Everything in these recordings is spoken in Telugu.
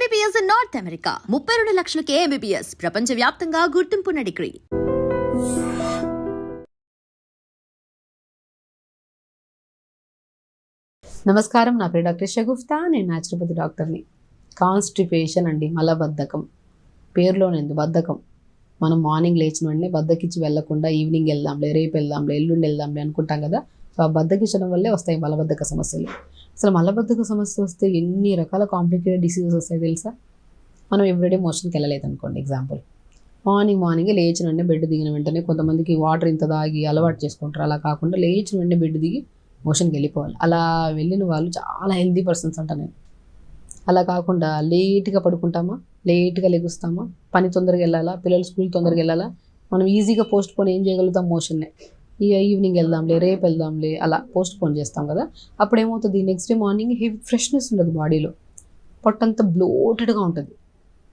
MBBS in North America. 32 లక్షలకే MBBS. ప్రపంచవ్యాప్తంగా గుర్తింపున్న డిగ్రీ. నమస్కారం, నా పేరు డాక్టర్ షగుఫ్తా. నేను న్యాచురోపతి డాక్టర్ని. కాన్స్టిపేషన్ అండి, మలబద్ధకం. పేరులోనేందు బద్ధకం. మనం మార్నింగ్ లేచిన వెంటనే బద్దకిచ్చి వెళ్లకుండా ఈవినింగ్ వెళ్దాంలే, రేపు వెళ్దాంలే, ఎల్లుండి వెళ్దాంలే అనుకుంటాం కదా. సో ఆ బద్దకిచ్చడం వల్లే వస్తాయి మలబద్ధక సమస్యలు. అసలు మలబద్ధక సమస్య వస్తే ఎన్ని రకాల కాంప్లికేటెడ్ డిసీజెస్ వస్తాయి తెలుసా? మనం ఎవ్రీడే మోషన్కి వెళ్ళలేదు అనుకోండి. ఎగ్జాంపుల్, మార్నింగే లేచిన వెంటనే బెడ్ దిగిన వెంటనే కొంతమందికి వాటర్ ఇంత దాగి అలవాటు చేసుకుంటారు. అలా కాకుండా లేచిన వెంటనే బెడ్ దిగి మోషన్కి వెళ్ళిపోవాలి. అలా వెళ్ళిన వాళ్ళు చాలా హెల్తీ పర్సన్స్ అంట. నేను అలా కాకుండా లేట్గా పడుకుంటామా, లేట్గా లెగుస్తామా, పని తొందరగా వెళ్ళాలా, పిల్లలు స్కూల్ తొందరగా వెళ్ళాలా, మనం ఈజీగా పోస్ట్ పోన్ ఏం చేయగలుగుతాం? మోషన్నే. ఇక ఈవినింగ్ వెళ్దాంలే, రేపు వెళ్దాంలే, అలా పోస్ట్ పోన్ చేస్తాం కదా. అప్పుడు ఏమవుతుంది? Next day morning heavy freshness ఉండదు బాడీలో. పొట్టంతా బ్లోటెడ్గా ఉంటుంది.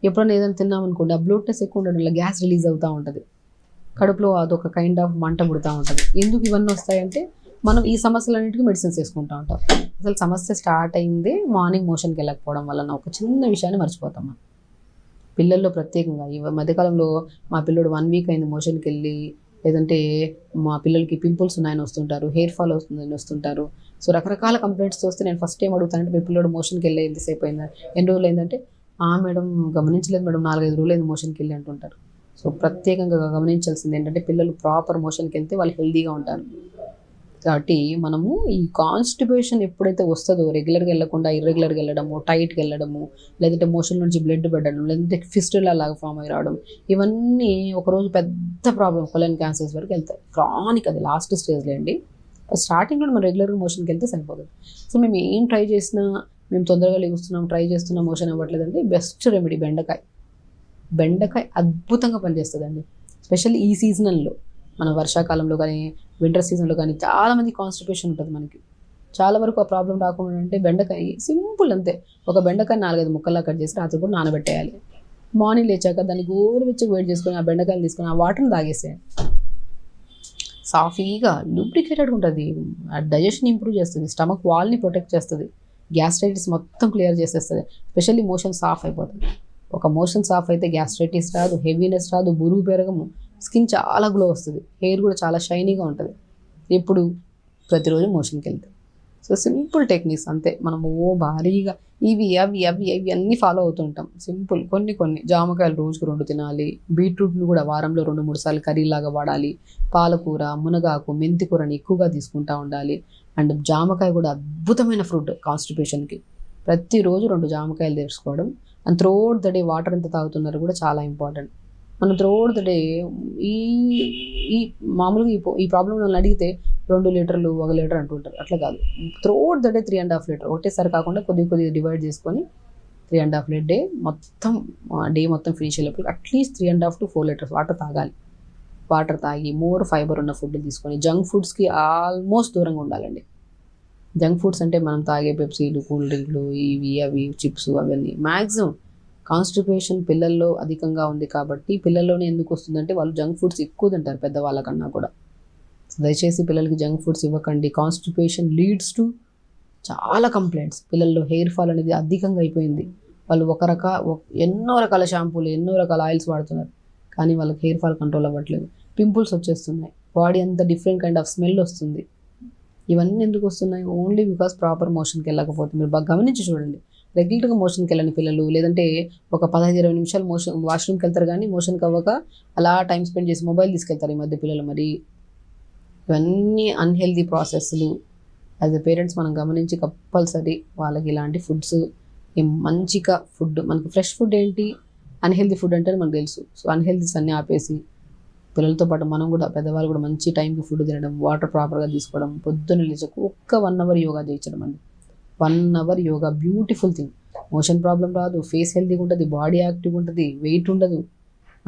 ఎప్పుడైనా ఏదైనా తిన్నామనుకోండి, ఆ బ్లోట్నెస్ ఎక్కువ ఉండడం వల్ల గ్యాస్ రిలీజ్ అవుతూ ఉంటుంది. కడుపులో అదొక కైండ్ ఆఫ్ మంట పుడుతూ ఉంటుంది. ఎందుకు ఇవన్నీ వస్తాయంటే మనం ఈ సమస్యలన్నిటికీ మెడిసిన్స్ వేసుకుంటూ ఉంటాం. అసలు సమస్య స్టార్ట్ అయిందే మార్నింగ్ మోషన్కి వెళ్ళకపోవడం వలన. ఒక చిన్న విషయాన్ని మర్చిపోతాం మనం. పిల్లల్లో ప్రత్యేకంగా ఈ మధ్యకాలంలో మా పిల్లడు 1 వీక్ అయింది మోషన్కి వెళ్ళి, లేదంటే మా పిల్లలకి పింపుల్స్ ఉన్నాయని వస్తుంటారు, హెయిర్ ఫాల్ వస్తుందని వస్తుంటారు. సో రకరకాల కంప్లైంట్స్ వస్తే నేను ఫస్ట్ ఏం అడుగుతానంటే, మీ పిల్లడు మోషన్కి వెళ్ళి ఎంతసేపు అయిందా, ఎన్ని రోజులు అయిందంటే, మేడం గమనించలేదు మేడం, 4-5 రోజులు అయింది మోషన్కి వెళ్ళి అంటుంటారు. సో ప్రత్యేకంగా గమనించాల్సింది ఏంటంటే, పిల్లలు ప్రాపర్ మోషన్కి వెళ్తే వాళ్ళు హెల్తీగా ఉంటారు. కాబట్టి మనము ఈ కాన్స్టిపేషన్ ఎప్పుడైతే వస్తుందో, రెగ్యులర్గా వెళ్ళకుండా ఇర్రెగ్యులర్గా వెళ్ళడము, టైట్గా వెళ్ళడము, లేదంటే మోషన్ నుంచి బ్లడ్ పడడం, లేదంటే ఫిస్టులా లాగా ఫామ్ అయి రావడం, ఇవన్నీ ఒకరోజు పెద్ద ప్రాబ్లం, కొలన్ క్యాన్సర్స్ వరకు వెళ్తాయి. క్రానిక్, అది లాస్ట్ స్టేజ్లో అండి. స్టార్టింగ్లో మనం రెగ్యులర్గా మోషన్కి వెళ్తే సరిపోతుంది. సో మేము ఏం ట్రై చేసినా, మేము తొందరగా లెగుస్తున్నాం, ట్రై చేస్తున్నాం, మోషన్ అవ్వట్లేదండి. బెస్ట్ రెమెడీ బెండకాయ అద్భుతంగా పనిచేస్తుందండి. స్పెషల్లీ ఈ సీజనల్లో, మన వర్షాకాలంలో కానీ వింటర్ సీజన్లో కానీ చాలామంది కాన్స్టిపేషన్ ఉంటుంది మనకి. చాలా వరకు ఆ ప్రాబ్లం రాకుండా అంటే బెండకాయ సింపుల్ అంతే. ఒక బెండకాయ 4-5 ముక్కల్లా కట్ చేసి రాత్రి కూడా నానబెట్టేయాలి. మార్నింగ్ లేచాక దాన్ని గోరువెచ్చగా వేడి చేసుకొని ఆ బెండకాయలు తీసుకొని ఆ వాటర్ని తాగేసేయండి. సాఫీగా లూబ్రికేటెడ్గా ఉంటుంది. ఆ డైజెషన్ ఇంప్రూవ్ చేస్తుంది, స్టమక్ వాల్ని ప్రొటెక్ట్ చేస్తుంది, గ్యాస్ట్రైటిస్ మొత్తం క్లియర్ చేసేస్తుంది. స్పెషల్లీ మోషన్ సాఫ్ అయిపోతుంది. ఒక మోషన్ సాఫ్ అయితే గ్యాస్ట్రైటిస్ రాదు, హెవీనెస్ రాదు, బురుగు పెరగము, స్కిన్ చాలా గ్లో వస్తుంది, హెయిర్ కూడా చాలా షైనీగా ఉంటుంది ఎప్పుడు ప్రతిరోజు మోషన్కి వెళ్తే. సో సింపుల్ టెక్నిక్స్ అంతే. మనము భారీగా ఇవి అవి అవి అవి అన్నీ ఫాలో అవుతుంటాం. సింపుల్ కొన్ని జామకాయలు రోజుకు 2 తినాలి. బీట్రూట్ని కూడా వారంలో 2-3 సార్లు కర్రీలాగా వాడాలి. పాలకూర, మునగాకు, మెంతి కూరని ఎక్కువగా తీసుకుంటూ ఉండాలి. అండ్ జామకాయ కూడా అద్భుతమైన ఫ్రూట్ కాన్స్టిపేషన్కి. ప్రతిరోజు 2 జామకాయలు తీసుకోవడం. And throughout the day water ఎంత తాగుతున్నారు కూడా చాలా ఇంపార్టెంట్. మనం త్రూఅవుట్ ద డే ఈ మామూలుగా ఈ ప్రాబ్లం వాళ్ళని అడిగితే 2 లీటర్లు 1 లీటర్ అంటుంటారు. అట్లా కాదు, త్రూఅవుట్ ద డే 3.5 లీటర్ ఒకటేసారి కాకుండా కొద్దిగా డివైడ్ చేసుకొని 3.5 లీటర్ డే మొత్తం ఫినిష్ అయ్యేటప్పుడు అట్లీస్ట్ 3.5 to 4 లీటర్స్ వాటర్ తాగాలి. వాటర్ తాగి మోర్ ఫైబర్ ఉన్న ఫుడ్ తీసుకొని, జంక్ ఫుడ్స్కి ఆల్మోస్ట్ దూరంగా ఉండాలండి. జంక్ ఫుడ్స్ అంటే మనం తాగే పెప్సీలు, కూల్ డ్రింక్లు, ఇవి అవి చిప్స్ అవన్నీ. మ్యాక్సిమం కాన్స్టిపేషన్ పిల్లల్లో అధికంగా ఉంది కాబట్టి, పిల్లల్లోనే ఎందుకు వస్తుందంటే వాళ్ళు జంక్ ఫుడ్స్ ఎక్కువ తింటారు పెద్దవాళ్ళకన్నా కూడా. దయచేసి పిల్లలకి జంక్ ఫుడ్స్ ఇవ్వకండి. కాన్స్టిపేషన్ లీడ్స్ టు చాలా కంప్లైంట్స్. పిల్లల్లో హెయిర్ ఫాల్ అనేది అధికంగా అయిపోయింది. వాళ్ళు ఎన్నో రకాల షాంపూలు, ఎన్నో రకాల ఆయిల్స్ వాడుతున్నారు, కానీ వాళ్ళకి హెయిర్ ఫాల్ కంట్రోల్ అవ్వట్లేదు. పింపుల్స్ వచ్చేస్తున్నాయి, బాడీ అంతా డిఫరెంట్ కైండ్ ఆఫ్ స్మెల్ వస్తుంది. ఇవన్నీ ఎందుకు వస్తున్నాయి? ఓన్లీ బికాస్ ప్రాపర్ మోషన్కి వెళ్ళకపోతే. మీరు బాగా గమనించి చూడండి. రెగ్యులర్గా మోషన్కి వెళ్ళని పిల్లలు, లేదంటే ఒక 15-20 నిమిషాలు వాష్రూమ్కి వెళ్తారు, కానీ మోషన్కి అవ్వక అలా టైం స్పెండ్ చేసి మొబైల్ తీసుకెళ్తారు ఈ మధ్య పిల్లలు. మరి ఇవన్నీ అన్హెల్దీ ప్రాసెస్లు. యాజ్ ఎ పేరెంట్స్ మనం గమనించి కంపల్సరీ వాళ్ళకి ఇలాంటి ఫుడ్స్, మంచిగా ఫుడ్, మనకి ఫ్రెష్ ఫుడ్ ఏంటి, అన్హెల్దీ ఫుడ్ అంటే మనకు తెలుసు. సో అన్హెల్దీస్ అన్నీ ఆపేసి పిల్లలతో పాటు మనం కూడా, పెద్దవాళ్ళు కూడా మంచి టైంకి ఫుడ్ తినడం, వాటర్ ప్రాపర్గా తీసుకోవడం, పొద్దున్న లేచకు ఒక్క 1 అవర్ యోగా చేయించడం అండి. 1 hour yoga beautiful thing. Motion problem రాదు, ఫేస్ హెల్తీగా ఉంటుంది, బాడీ యాక్టివ్గా ఉంటుంది, వెయిట్ ఉండదు,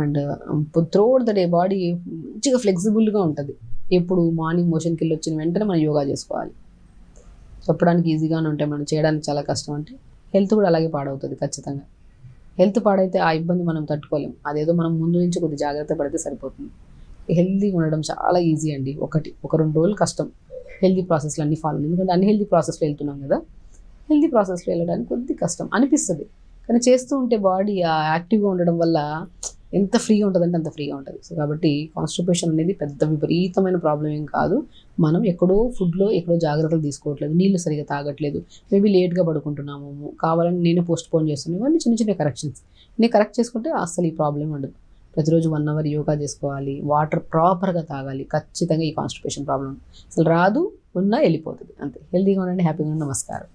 and throughout the day body మంచిగా ఫ్లెక్సిబుల్గా ఉంటుంది. ఎప్పుడు మార్నింగ్ మోషన్కి వెళ్ళి వచ్చిన వెంటనే మనం యోగా చేసుకోవాలి. చెప్పడానికి ఈజీగానే ఉంటాయి, మనం చేయడానికి చాలా కష్టం. అంటే హెల్త్ కూడా అలాగే పాడవుతుంది ఖచ్చితంగా. హెల్త్ పాడైతే ఆ ఇబ్బంది మనం తట్టుకోలేం. అదేదో మనం ముందు నుంచి కొద్దిగా జాగ్రత్త పడితే సరిపోతుంది. హెల్తీగా ఉండడం చాలా ఈజీ అండి. 1-2 రోజులు కష్టం హెల్తీ ప్రాసెస్లు అన్నీ ఫాలో. ఎందుకంటే అన్హెల్తీ ప్రాసెస్లో వెళ్తున్నాం కదా. హెల్తీ ప్రాసెస్లో వెళ్ళడానికి కొద్ది కష్టం అనిపిస్తుంది, కానీ చేస్తూ ఉంటే బాడీ యాక్టివ్గా ఉండడం వల్ల ఎంత ఫ్రీగా ఉంటుందంటే అంత ఫ్రీగా ఉంటుంది. సో కాబట్టి కాన్స్టిపేషన్ అనేది పెద్ద విపరీతమైన ప్రాబ్లం ఏం కాదు. మనం ఎక్కడో ఫుడ్లో ఎక్కడో జాగ్రత్తలు తీసుకోవట్లేదు, నీళ్ళు సరిగా తాగట్లేదు, మేబీ లేట్గా పడుకుంటున్నాము, కావాలని నేనే పోస్ట్ పోన్ చేస్తున్నాను. ఇవన్నీ చిన్న చిన్న కరెక్షన్స్. నేను కరెక్ట్ చేసుకుంటే అసలు ఈ ప్రాబ్లం ఉండదు. ప్రతిరోజు 1 hour యోగా చేసుకోవాలి, వాటర్ ప్రాపర్గా తాగాలి, ఖచ్చితంగా ఈ కాన్స్టిపేషన్ ప్రాబ్లం అసలు రాదు, ఉన్నా వెళ్ళిపోతుంది అంతే. హెల్తీగా ఉండండి, హ్యాపీగా ఉండండి. నమస్కారం.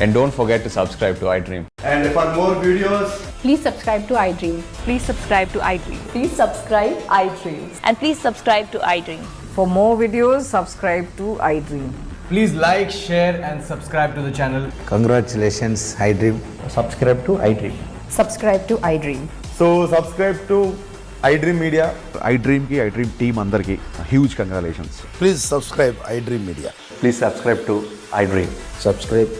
And don't forget to subscribe to iDream. And for more videos, Please subscribe to iDream. Please subscribe to iDream. Please subscribe iDream. And please subscribe to iDream. For more videos, subscribe to iDream. please like, share and subscribe to the channel. Congratulations, iDream. Subscribe to iDream. Subscribe to iDream. So subscribe to iDream Media. iDream ki iDream team andarki huge congratulations. Please subscribe iDream Media. Please subscribe to iDream. Subscribe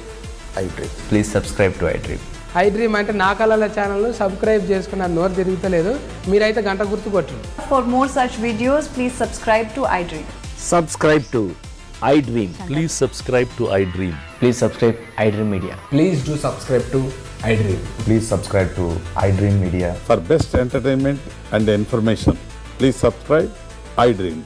iDream. Please subscribe to iDream. iDream అంటే నా కళల ఛానల్ సబ్స్క్రైబ్ చేసుకున్న నోరు తిరుగుతలేదు, మీరైతే గంట గుర్తు కొట్టండి. For more such videos, please subscribe to iDream. Subscribe to iDream. Please subscribe to iDream. Please subscribe iDream Media. Please do subscribe to iDream. Please subscribe to iDream Media. For best entertainment and information, please subscribe iDream.